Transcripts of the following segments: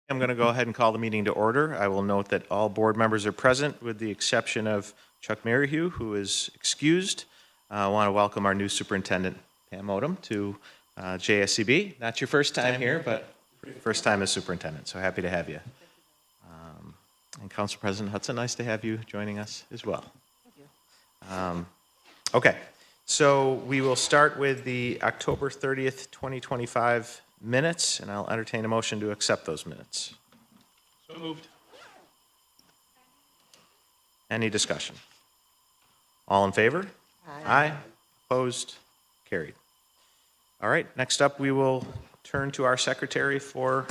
I'm going to go ahead and call the meeting to order. I will note that all board members are present with the exception of Chuck Merrihew, who is excused. I want to welcome our new superintendent, Pam Odom, to JSCB. Not your first time here, but first time as superintendent, so happy to have you. And Council President Hudson, nice to have you joining us as well. Thank you. Okay, so we will start with the October 30th, 2025 minutes, and I'll entertain a motion to accept those minutes. So moved. Any discussion? All in favor? Aye. Opposed? Carried. All right, next up we will turn to our secretary for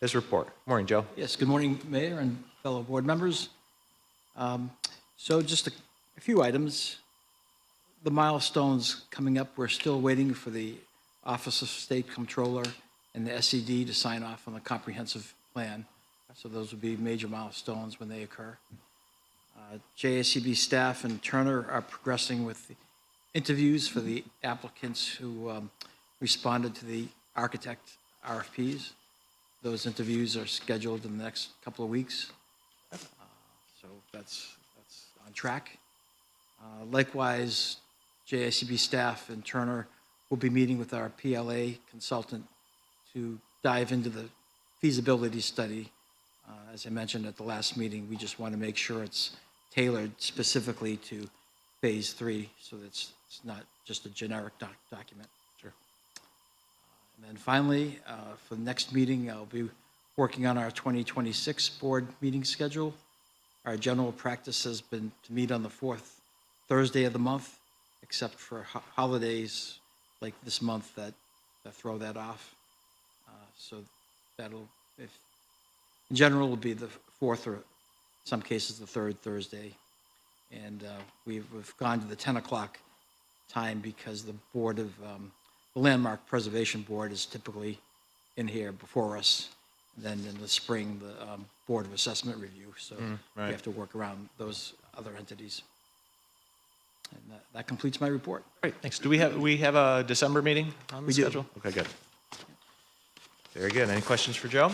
his report. Morning, Joe. Yes, good morning, Mayor and fellow board members. So just a few items. The milestones coming up, we're still waiting for the Office of State Comptroller and the SED to sign off on the comprehensive plan. So those will be major milestones when they occur. JSCB staff and Turner are progressing with the interviews for the applicants who responded to the architect RFPs. Those interviews are scheduled in the next couple of weeks. So that's on track. Likewise, JSCB staff and Turner will be meeting with our PLA consultant to dive into the feasibility study. As I mentioned at the last meeting, we just want to make sure it's tailored specifically to phase 3, so that it's not just a generic document. Sure. And then finally, for the next meeting, I'll be working on our 2026 board meeting schedule. Our general practice has been to meet on the 4th Thursday of the month, except for holidays like this month that throw that off. So that'll, in general, will be the 4th or in some cases the 3rd Thursday. And we've gone to the 10 o'clock time because the board of, the Landmark Preservation Board is typically in here before us. And then in the spring, the Board of Assessment Review. So right. we have to work around those other entities. And that completes my report. Great, thanks. Do we have a December meeting on the schedule? Okay, good. Very good. Any questions for Joe?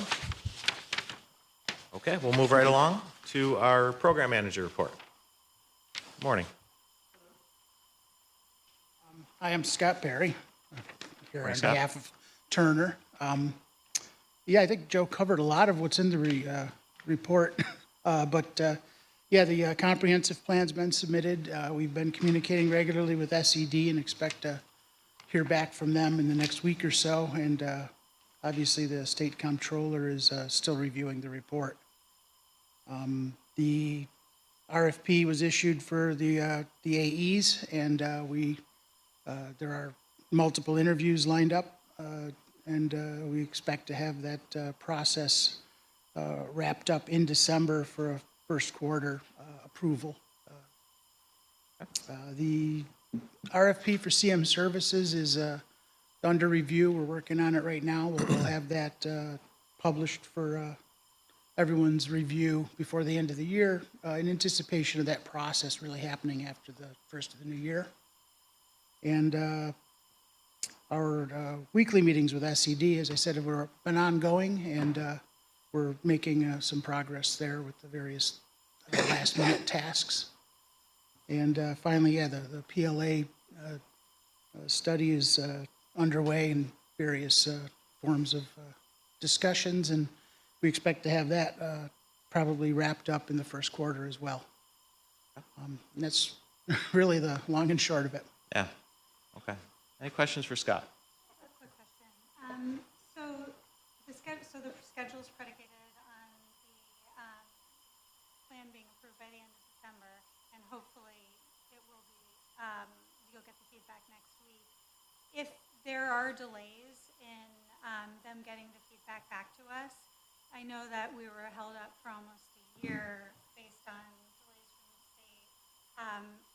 Okay, we'll move right along to our program manager report. Morning. I am Scott Perry, here Morning, on Scott. behalf of Turner. Yeah, I think Joe covered a lot of what's in the report, but yeah, the comprehensive plan's been submitted. We've been communicating regularly with SED and expect to hear back from them in the next week or so. And obviously, the state comptroller is still reviewing the report. The RFP was issued for the AEs, and there are multiple interviews lined up, and we expect to have that process wrapped up in December for a first quarter approval. The RFP for CM Services is under review. We're working on it right now. We'll have that published for everyone's review before the end of the year, in anticipation of that process really happening after the first of the new year. And our weekly meetings with SED, as I said, have been ongoing, and we're making some progress there with the various last-minute tasks. And finally, yeah, the PLA study is underway in various forms of discussions, and we expect to have that probably wrapped up in the first quarter as well. And that's really the long and short of it. Yeah. Okay. Any questions for Scott? A quick question. So the schedule is predicated on the plan being approved by the end of December, and hopefully it will be. You'll get the feedback next week. If there are delays in them getting the feedback back to us, I know that we were held up for almost a year based on delays from the state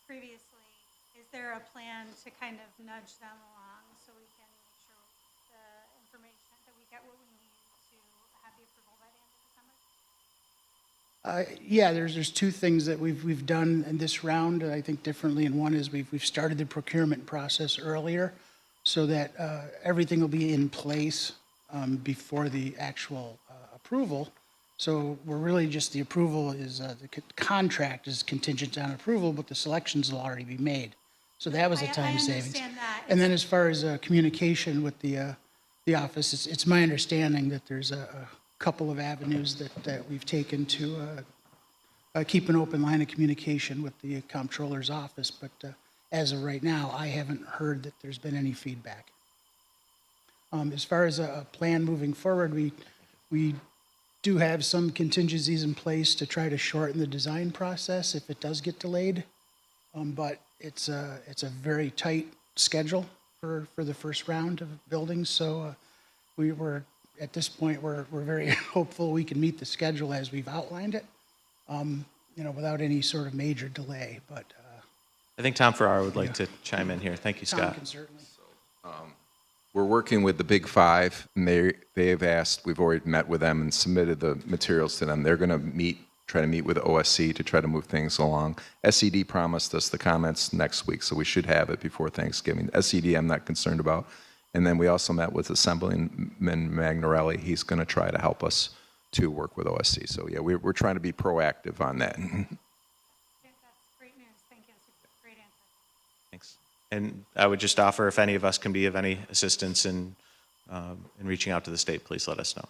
previously. Is there a plan to kind of nudge them along so we can make sure the information that we get what we need to have the approval by the end of December? Yeah, there's two things that we've done in this round, I think differently, and one is we've started the procurement process earlier so that everything will be in place before the actual approval. So we're really just, the approval is, contract is contingent on approval, but the selections will already be made. So that was a I time savings. understand that. And then as far as communication with the office, it's my understanding that there's a couple of avenues that we've taken to keep an open line of communication with the comptroller's office, but as of right now, I haven't heard that there's been any feedback. As far as a plan moving forward, we do have some contingencies in place to try to shorten the design process if it does get delayed. But it's a very tight schedule for the first round of buildings. So we were, at this point, we're very hopeful we can meet the schedule as we've outlined it, without any sort of major delay. But I think Tom Farrar would like to chime in here. Thank you, Tom Scott. can certainly. We're working with the Big Five, and they've asked, we've already met with them and submitted the materials to them. They're going to try to meet with OSC to try to move things along. SED promised us the comments next week, so we should have it before Thanksgiving. SED I'm not concerned about. And then we also met with Assemblyman Magnarelli. He's going to try to help us to work with OSC. So yeah, we're trying to be proactive on that. That's great news. Thank you. That's a great answer. Thanks. And I would just offer, if any of us can be of any assistance in reaching out to the state, please let us know.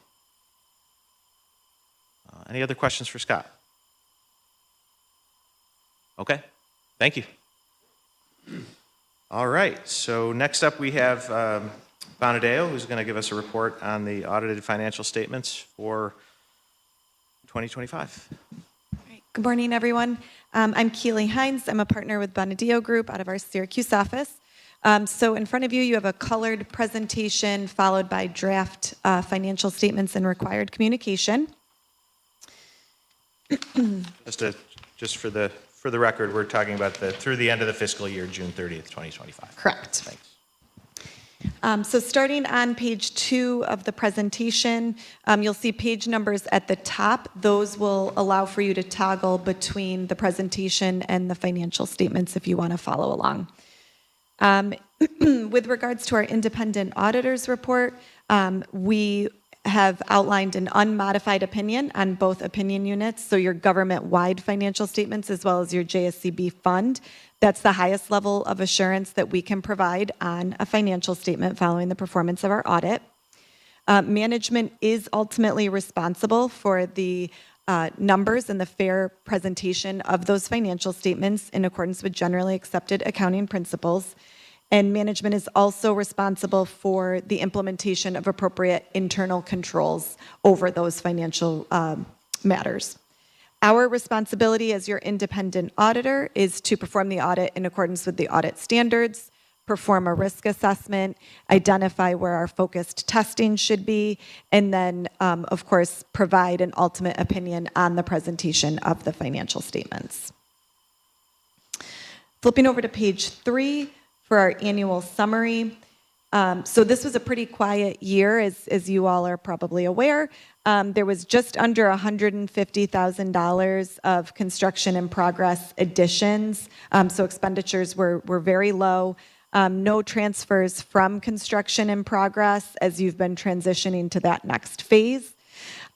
Any other questions for Scott? Okay, thank you. All right, so next up we have Bonadeo, who's going to give us a report on the audited financial statements for 2025. Good morning, everyone. I'm Keely Hines. I'm a partner with Bonadeo Group out of our Syracuse office. So in front of you, you have a colored presentation followed by draft financial statements and required communication. Just for the record, we're talking about through the end of the fiscal year, June 30th, 2025. Correct. Thanks. So starting on page 2 of the presentation, you'll see page numbers at the top. Those will allow for you to toggle between the presentation and the financial statements if you want to follow along. With regards to our independent auditor's report, we have outlined an unmodified opinion on both opinion units, so your government-wide financial statements as well as your JSCB fund. That's the highest level of assurance that we can provide on a financial statement following the performance of our audit. Management is ultimately responsible for the numbers and the fair presentation of those financial statements in accordance with generally accepted accounting principles. And management is also responsible for the implementation of appropriate internal controls over those financial matters. Our responsibility as your independent auditor is to perform the audit in accordance with the audit standards, perform a risk assessment, identify where our focused testing should be, and then, of course, provide an ultimate opinion on the presentation of the financial statements. Flipping over to page 3 for our annual summary. So this was a pretty quiet year, as you all are probably aware. There was just under $150,000 of construction in progress additions, so expenditures were very low. No transfers from construction in progress as you've been transitioning to that next phase.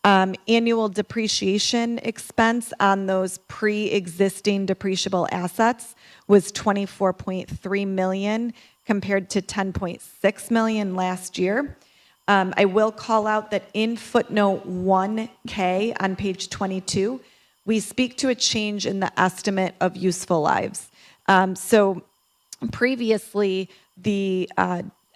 Annual depreciation expense on those pre-existing depreciable assets was $24.3 million compared to $10.6 million last year. I will call out that in footnote 1K on page 22, we speak to a change in the estimate of useful lives. So previously, the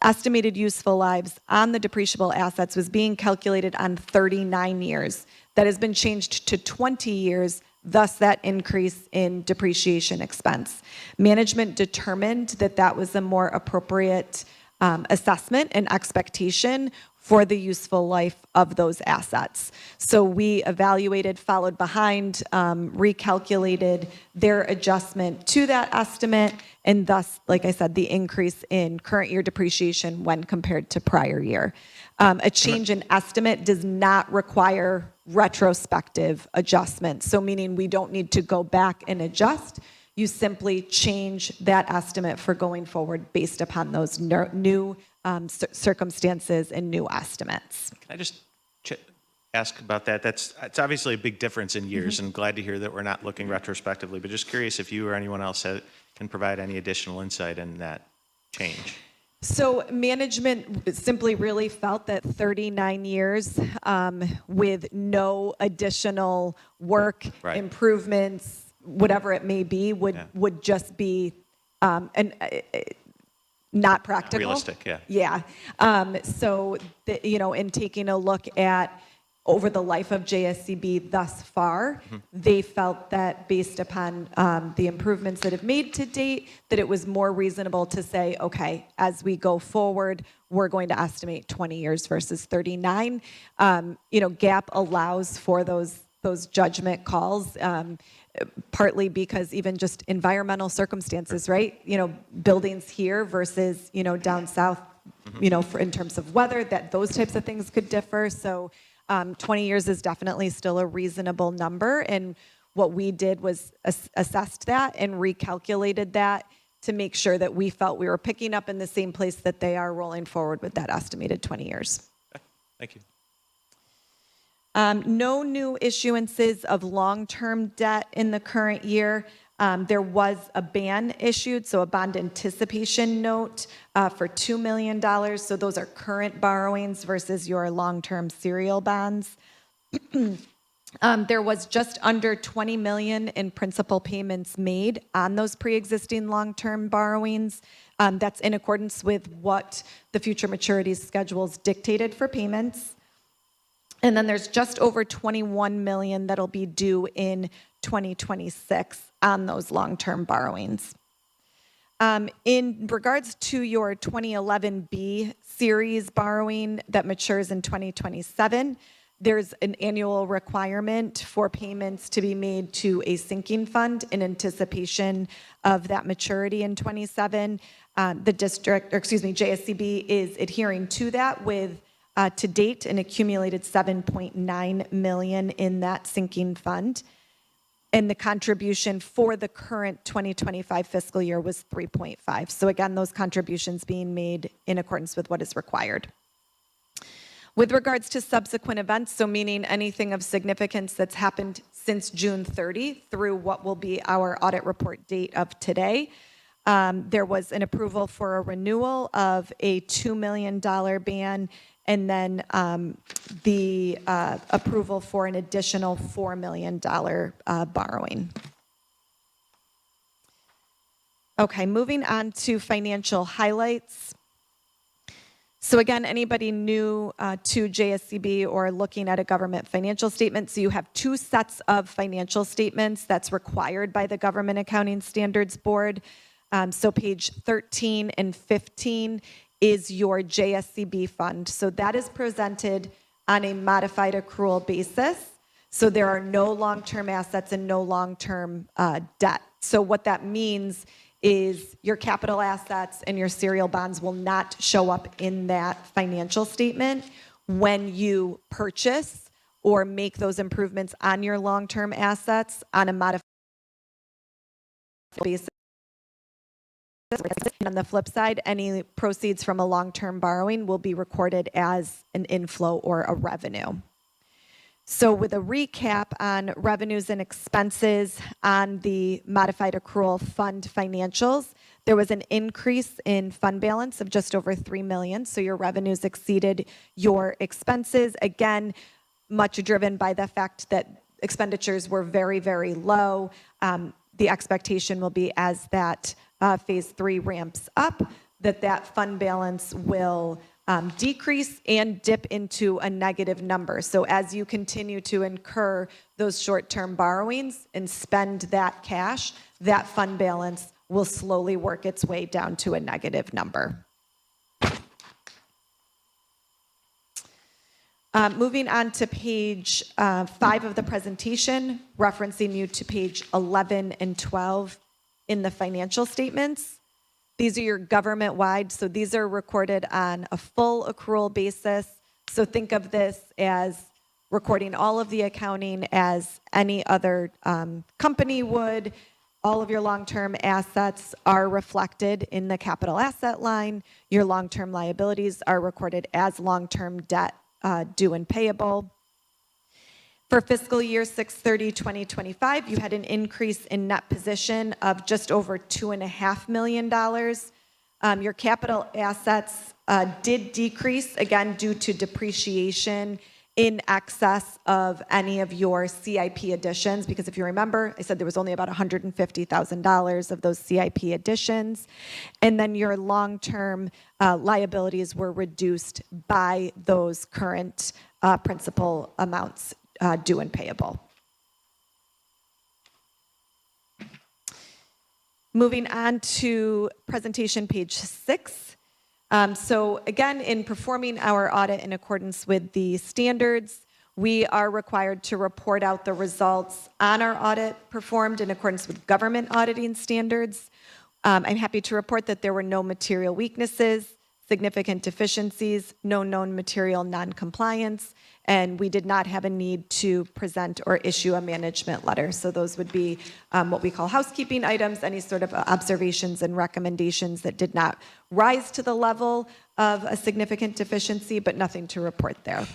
estimated useful lives on the depreciable assets was being calculated on 39 years. That has been changed to 20 years, thus that increase in depreciation expense. Management determined that that was a more appropriate assessment and expectation for the useful life of those assets. So we evaluated, followed behind, recalculated their adjustment to that estimate, and thus, like I said, the increase in current year depreciation when compared to prior year. A change in estimate does not require retrospective adjustment, so meaning we don't need to go back and adjust. You simply change that estimate for going forward based upon those new circumstances and new estimates. Can I just ask about that. It's obviously a big difference in years, and glad to hear that we're not looking retrospectively, but just curious if you or anyone else can provide any additional insight in that change. So management simply really felt that 39 years with no additional work, Right. improvements, whatever it may be, would just be not practical. Realistic, yeah. Yeah. So, in taking a look at over the life of JSCB thus far, they felt that based upon the improvements that have made to date, that it was more reasonable to say, okay, as we go forward, we're going to estimate 20 years versus 39. GAAP allows for those judgment calls, partly because even just environmental circumstances, right? Buildings here versus, down south, in terms of weather, that those types of things could differ. So 20 years is definitely still a reasonable number. And what we did was assessed that and recalculated that to make sure that we felt we were picking up in the same place that they are rolling forward with that estimated 20 years. Thank you. No new issuances of long-term debt in the current year. There was a ban issued, so a bond anticipation note for $2 million. So those are current borrowings versus your long-term serial bonds. There was just under $20 million in principal payments made on those pre-existing long-term borrowings. That's in accordance with what the future maturities schedules dictated for payments. And then there's just over $21 million that'll be due in 2026 on those long-term borrowings. In regards to your 2011B series borrowing that matures in 2027, there's an annual requirement for payments to be made to a sinking fund in anticipation of that maturity in 27. JSCB is adhering to that with to date an accumulated $7.9 million in that sinking fund. And the contribution for the current 2025 fiscal year was 3.5. So again, those contributions being made in accordance with what is required. With regards to subsequent events, so meaning anything of significance that's happened since June 30 through what will be our audit report date of today, there was an approval for a renewal of a $2 million ban, and then the approval for an additional $4 million borrowing. Okay, moving on to financial highlights. So again, anybody new to JSCB or looking at a government financial statement, so you have two sets of financial statements that's required by the Government Accounting Standards Board. So page 13 and 15 is your JSCB fund. So that is presented on a modified accrual basis. So there are no long-term assets and no long-term debt. So what that means is your capital assets and your serial bonds will not show up in that financial statement when you purchase or make those improvements on your long-term assets on a modified basis. And on the flip side, any proceeds from a long-term borrowing will be recorded as an inflow or a revenue. So with a recap on revenues and expenses on the modified accrual fund financials, there was an increase in fund balance of just over $3 million. So your revenues exceeded your expenses. Again, much driven by the fact that expenditures were very, very low. The expectation will be as that phase 3 ramps up, that fund balance will decrease and dip into a negative number. So as you continue to incur those short-term borrowings and spend that cash, that fund balance will slowly work its way down to a negative number. Moving on to page 5 of the presentation, referencing you to page 11 and 12 in the financial statements. These are your government-wide, so these are recorded on a full accrual basis. So think of this as recording all of the accounting as any other company would. All of your long-term assets are reflected in the capital asset line. Your long-term liabilities are recorded as long-term debt due and payable. For fiscal year 6/30/2025, you had an increase in net position of just over $2.5 million. Your capital assets did decrease, again, due to depreciation in excess of any of your CIP additions, because if you remember, I said there was only about $150,000 of those CIP additions. And then your long-term liabilities were reduced by those current principal amounts due and payable. Moving on to presentation page 6. So again, in performing our audit in accordance with the standards, we are required to report out the results on our audit performed in accordance with government auditing standards. I'm happy to report that there were no material weaknesses, significant deficiencies, no known material non-compliance, and we did not have a need to present or issue a management letter. So those would be what we call housekeeping items, any sort of observations and recommendations that did not rise to the level of a significant deficiency, but nothing to report there.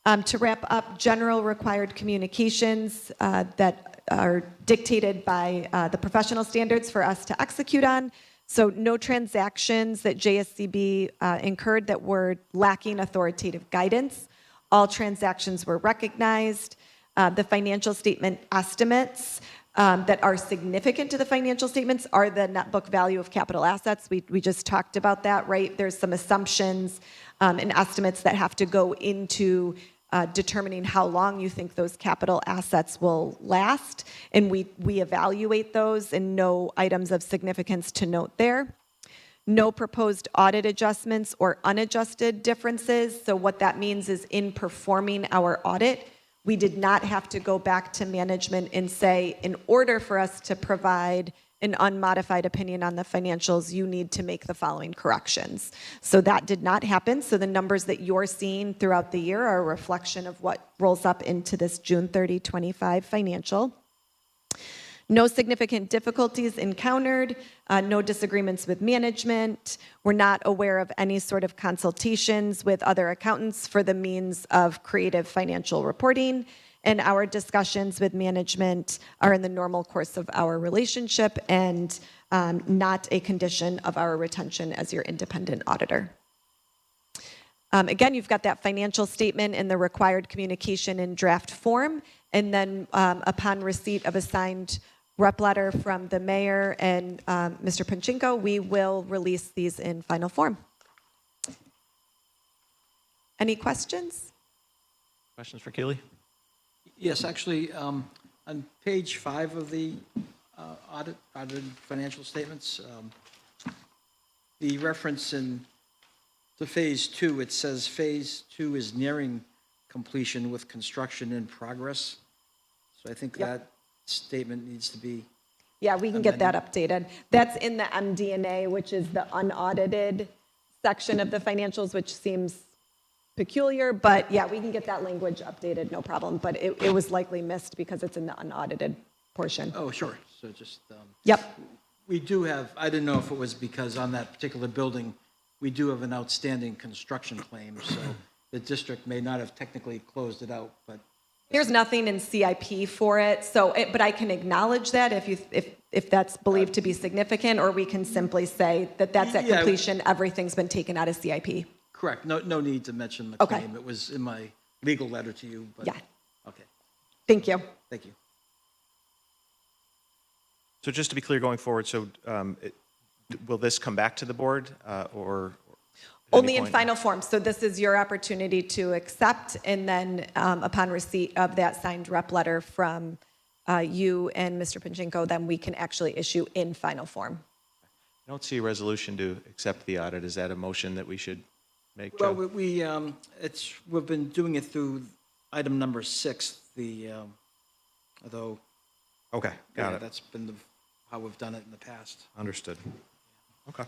To wrap up, general required communications that are dictated by the professional standards for us to execute on. So no transactions that JSCB incurred that were lacking authoritative guidance. All transactions were recognized. The financial statement estimates that are significant to the financial statements are the net book value of capital assets. We just talked about that, right? There's some assumptions and estimates that have to go into determining how long you think those capital assets will last, and we evaluate those, and no items of significance to note there. No proposed audit adjustments or unadjusted differences. So what that means is in performing our audit, we did not have to go back to management and say, in order for us to provide an unmodified opinion on the financials, you need to make the following corrections. So that did not happen. So the numbers that you're seeing throughout the year are a reflection of what rolls up into this June 30, 25 financial. No significant difficulties encountered, no disagreements with management. We're not aware of any sort of consultations with other accountants for the means of creative financial reporting. And our discussions with management are in the normal course of our relationship and not a condition of our retention as your independent auditor. Again, you've got that financial statement in the required communication in draft form. And then upon receipt of a signed rep letter from the mayor and Mr. Panchenko, we will release these in final form. Any questions? Questions for Keely? Yes, actually, on page 5 of the audited financial statements, the reference to phase 2, it says phase 2 is nearing completion with construction in progress. So I think that statement needs to be. Yeah, we can get that updated. That's in the MD&A, which is the unaudited section of the financials, which seems peculiar, but yeah, we can get that language updated, no problem. But it was likely missed because it's in the unaudited portion. Oh, sure. So just. Yep. We do have, I didn't know if it was because on that particular building, we do have an outstanding construction claim, so the district may not have technically closed it out, but. There's nothing in CIP for it, so but I can acknowledge that if that's believed to be significant, or we can simply say that that's at completion, everything's been taken out of CIP. Correct. No need to mention the claim. It was in my legal letter to you, but. Yeah. Okay. Thank you. Thank you. So just to be clear going forward, so will this come back to the board or? at any Only in point? final form. So this is your opportunity to accept, and then upon receipt of that signed rep letter from you and Mr. Panchenko, then we can actually issue in final form. I don't see a resolution to accept the audit. Is that a motion that we should make, Well, Joe? we've been doing it through item number 6, although. Okay, got it. That's been how we've done it in the past. Understood. Okay.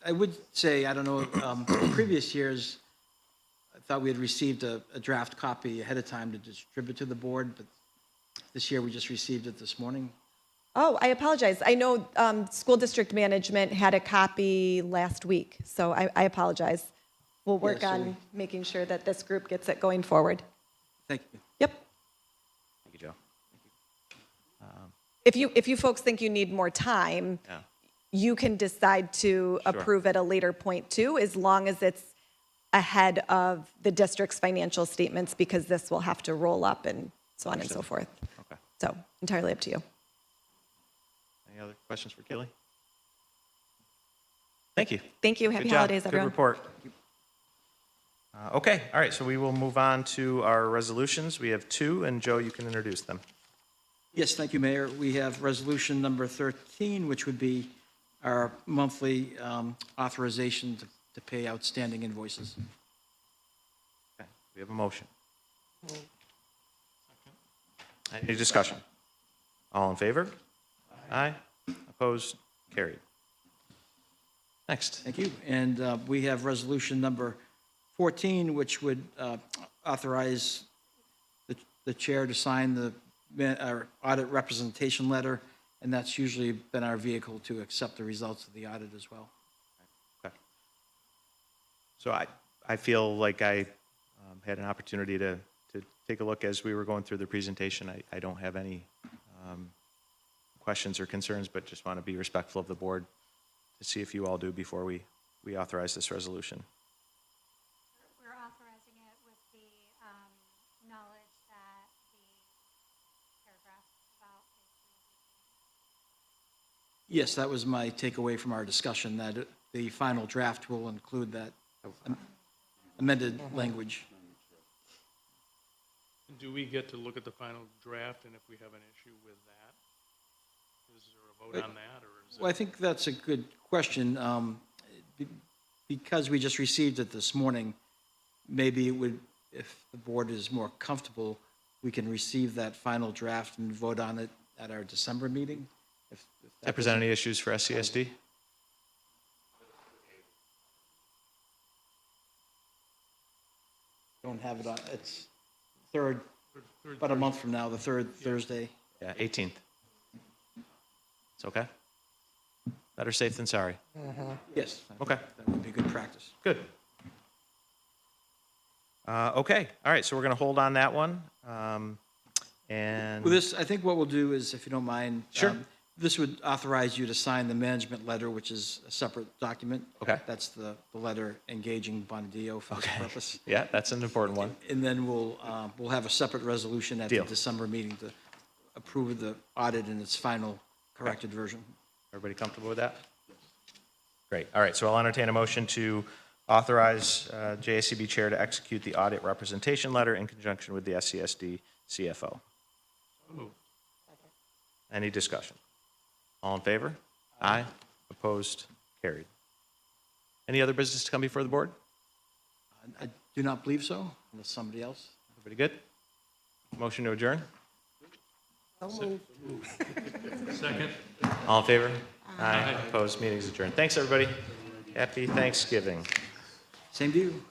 I would say, I don't know, in previous years, I thought we had received a draft copy ahead of time to distribute to the board, but this year we just received it this morning. Oh, I apologize. I know school district management had a copy last week, so I apologize. We'll work Yeah, so on making sure that this group gets it going forward. Thank you. Yep. Thank you, Joe. If you folks think you need more time, Yeah. you can decide to approve at a later point too, as long as it's ahead of the district's financial statements, because this will have to roll up and so on and so forth. Okay. So entirely up to you. Any other questions for Kelly? Thank you. Thank you. Happy Good job. holidays, Good everyone. report. Okay, all right, so we will move on to our resolutions. We have two, and Joe, you can introduce them. Yes, thank you, Mayor. We have resolution number 13, which would be our monthly authorization to pay outstanding invoices. Okay, we have a motion. Any discussion? All in favor? Aye. Opposed? Carried. Next. Thank you. And we have resolution number 14, which would authorize the chair to sign our audit representation letter, and that's usually been our vehicle to accept the results of the audit as well. Okay. So I feel like I had an opportunity to take a look as we were going through the presentation. I don't have any questions or concerns, but just want to be respectful of the board to see if you all do before we authorize this resolution. We're authorizing it with the knowledge that the paragraph about Yes, that was my takeaway from our discussion, that the final draft will include that amended language. Do we get to look at the final draft, and if we have an issue with that, is there a vote on that, or is Well, I it? think that's a good question. Because we just received it this morning, maybe it would, if the board is more comfortable, we can receive that final draft and vote on it at our December meeting? If Does that present doesn't- any issues for SCSD? Don't have it on, it's third, about a month from now, the third Thursday. Yeah, 18th. It's okay? Better safe than sorry. Yes. Okay. That would be good practice. Good. Okay, all right, so we're going to hold on that one. And Well, this, I think what we'll do is, if you don't mind. Sure. This would authorize you to sign the management letter, which is a separate document. Okay. That's the letter engaging Bondeo for this purpose. yeah, that's an important one. And then we'll have a separate resolution at the Deal. December meeting to approve the audit in its final corrected version. Everybody comfortable with that? Great. All right, so I'll entertain a motion to authorize JACB Chair to execute the audit representation letter in conjunction with the SCSD CFO. Any discussion? All in favor? Aye. Opposed? Carried. Any other business to come before the board? I do not believe so, unless somebody else. Everybody good? Motion to adjourn? Second? All in favor? Aye. Opposed? Meeting's adjourned. Thanks, everybody. Happy Thanksgiving. Same to you.